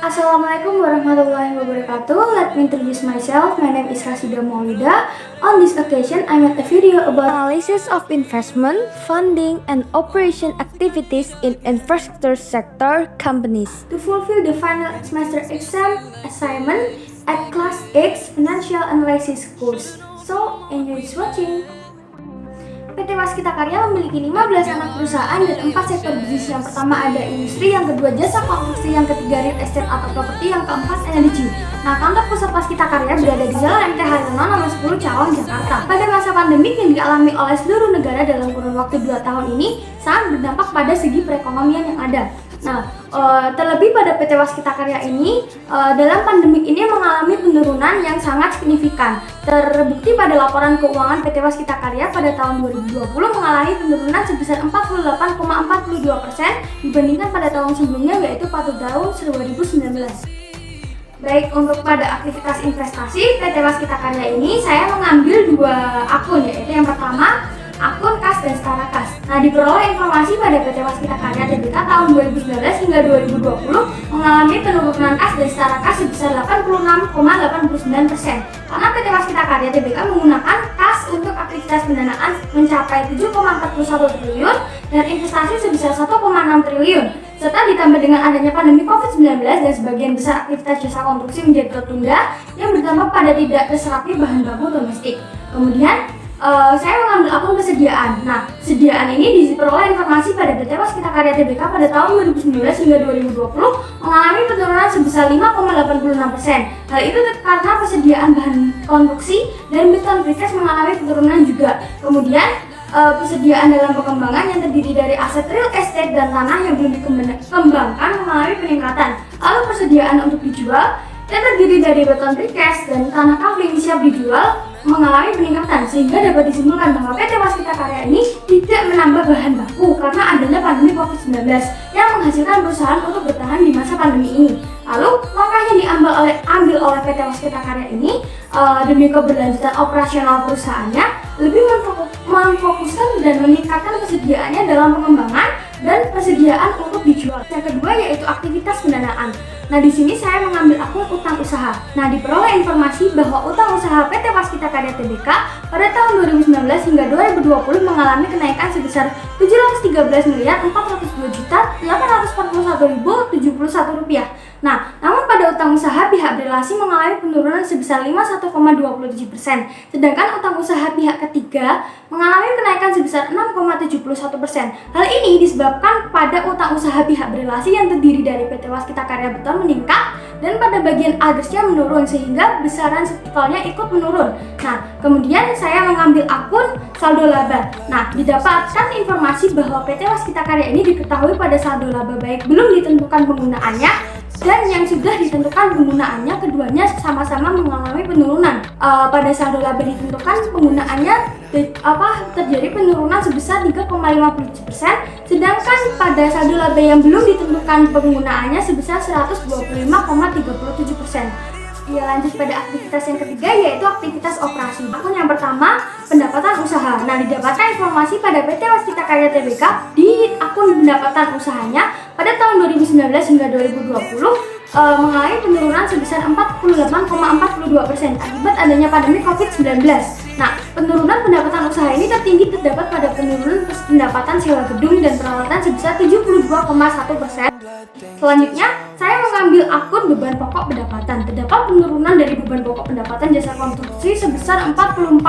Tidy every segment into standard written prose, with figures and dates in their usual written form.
Assalamualaikum warahmatullahi wabarakatuh. Let me introduce myself. My name is Rasida Maulida. On this occasion, I made a video about analysis of investment, funding, and operation activities in infrastructure sector companies to fulfill the final semester exam assignment at Class X Financial Analysis course. So, enjoy watching. PT Waskita Karya memiliki 15 anak perusahaan dan 4 sektor bisnis. Yang pertama ada industri, yang kedua jasa konstruksi, yang ketiga real estate atau properti, yang keempat energi. Nah, kantor pusat Waskita Karya berada di Jalan MT Haryono nomor 10 Cawang, Jakarta. Pada masa pandemik yang dialami oleh seluruh negara dalam kurun waktu 2 tahun ini sangat berdampak pada segi perekonomian yang ada. Nah, terlebih pada PT Waskita Karya ini dalam pandemi ini mengalami penurunan yang sangat signifikan. Terbukti pada laporan keuangan PT Waskita Karya pada tahun 2020 mengalami penurunan sebesar 48,42% dibandingkan pada tahun sebelumnya, yaitu pada tahun 2019. Baik, untuk pada aktivitas investasi PT Waskita Karya ini saya mengambil 2 akun, yaitu yang pertama akun kas dan setara kas. Nah, diperoleh informasi pada PT Waskita Karya Tbk tahun 2019 hingga 2020 mengalami penurunan kas dan setara kas sebesar 86,89%. Karena PT Waskita Karya Tbk menggunakan kas untuk aktivitas pendanaan mencapai 7,41 triliun dan investasi sebesar 1,6 triliun. Serta ditambah dengan adanya pandemi COVID-19 dan sebagian besar aktivitas jasa konstruksi menjadi tertunda yang berdampak pada tidak terserapnya bahan baku domestik. Kemudian saya mengambil akun kesediaan. Nah, kesediaan ini diperoleh informasi pada PT Waskita Karya Tbk pada tahun 2019 hingga 2020 mengalami penurunan sebesar 5,86%. Hal itu karena persediaan bahan konstruksi dan beton precast mengalami penurunan juga. Kemudian persediaan dalam pengembangan yang terdiri dari aset real estate dan tanah yang belum dikembangkan mengalami peningkatan. Lalu persediaan untuk dijual yang terdiri dari beton precast dan tanah kavling siap dijual mengalami peningkatan, sehingga dapat disimpulkan bahwa PT Waskita Karya ini tidak menambah bahan baku karena adanya pandemi COVID-19 yang menghasilkan perusahaan untuk bertahan di masa pandemi ini. Lalu langkah yang diambil oleh PT Waskita Karya ini demi keberlanjutan operasional perusahaannya lebih memfokuskan dan meningkatkan kesediaannya dalam pengembangan dan persediaan untuk dijual. Yang kedua yaitu aktivitas pendanaan. Nah, di sini saya mengambil akun utang usaha. Nah, diperoleh informasi bahwa utang usaha PT Waskita Karya Tbk pada tahun 2019 hingga 2020 mengalami kenaikan sebesar Rp713.841.841.071. Nah, namun pada utang usaha pihak berelasi mengalami penurunan sebesar 51,27%, sedangkan utang usaha pihak ketiga mengalami kenaikan sebesar 6,71%. Hal ini disebabkan pada utang usaha pihak berelasi yang terdiri dari PT Waskita Karya Beton meningkat dan pada bagian agresnya menurun, sehingga besaran totalnya ikut menurun. Nah, kemudian saya mengambil akun saldo laba. Nah, didapatkan informasi bahwa PT Waskita Karya ini diketahui pada saldo laba baik belum ditentukan penggunaannya dan yang sudah ditentukan penggunaannya, keduanya sama-sama mengalami penurunan. Pada saldo laba ditentukan penggunaannya terjadi penurunan sebesar 3,57%, sedangkan pada saldo laba yang belum ditentukan penggunaannya sebesar 125,37%. Ya, lanjut pada aktivitas yang ketiga yaitu aktivitas operasi. Akun yang pertama, pendapatan usaha. Nah, didapatkan informasi pada PT Waskita Karya Tbk di akun pendapatan usahanya pada tahun 2019 hingga 2020 mengalami penurunan sebesar 48,42% akibat adanya pandemi COVID-19. Nah, penurunan pendapatan usaha ini tertinggi terdapat pada penurunan pendapatan sewa gedung dan perawatan sebesar 72,1%. Selanjutnya, saya mengambil akun beban pokok pendapatan. Terdapat penurunan dari beban pokok pendapatan jasa konstruksi sebesar 44,2%.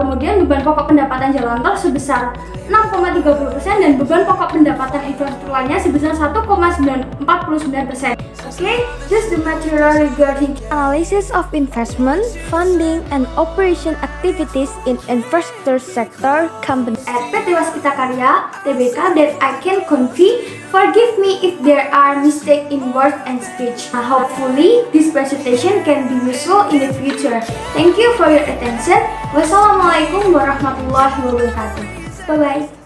Kemudian beban pokok pendapatan jalan tol sebesar 6,30% dan beban pokok pendapatan infrastruktur lainnya sebesar 1,49%. Okay, just the material regarding analysis of investment, funding, and operation activities in infrastructure sector company at PT Waskita Karya Tbk that I can convey. Forgive me if there are mistakes in words and speech. Hopefully, this presentation can be useful in the future. Thank you for your attention. Wassalamualaikum warahmatullahi wabarakatuh. Bye-bye.